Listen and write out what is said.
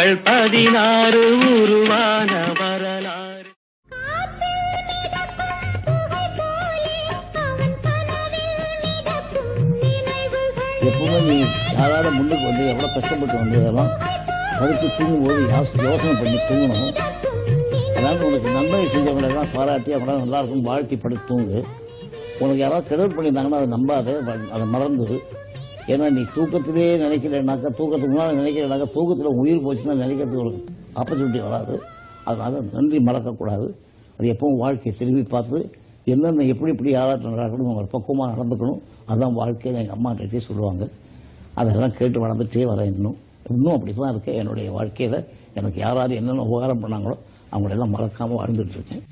கண்கள் 16 உருவான வரலாறு. எப்பவுமே நீ யாராவது முன்னுக்கு வந்து எவ்வளோ கஷ்டப்பட்டு வந்து அதெல்லாம் படுத்து தூங்கும்போது யோசனை பண்ணி தூங்கணும். அதாவது உனக்கு நன்மை செஞ்சவங்களெல்லாம் பாராட்டி அவங்களாம் நல்லா இருக்கும் வாழ்த்தி படுத்து தூங்கு. உனக்கு யாராவது கெடுதல் பண்ணியிருந்தாங்கன்னா அதை நம்பாத, அதை மறந்துடு. ஏன்னா நீ தூக்கத்திலே நினைக்கிறேன்னாக்கா, தூக்கத்துக்கு முன்னால் நினைக்கிறேன்னாக்கா, தூக்கத்தில் உயிர் போச்சுன்னா நினைக்கிறதுக்கு ஒரு ஆப்பர்ச்சுனிட்டி வராது. அதனால் நன்றி மறக்கக்கூடாது. அது எப்பவும் வாழ்க்கையை திரும்பி பார்த்து என்னென்ன எப்படி யாராட்டம் நடக்கணும், அவங்க பக்குவமாக நடந்துக்கணும். அதுதான் வாழ்க்கையில் எங்கள் அம்மா கிட்டே சொல்லுவாங்க. அதெல்லாம் கேட்டு வளர்ந்துட்டே வரேன். இன்னும் அப்படி தான் இருக்கேன். என்னுடைய வாழ்க்கையில் எனக்கு யாராவது என்னென்ன உபகாரம் பண்ணாங்களோ அவங்களெல்லாம் மறக்காமல் வாழ்ந்துட்டு இருக்கேன்.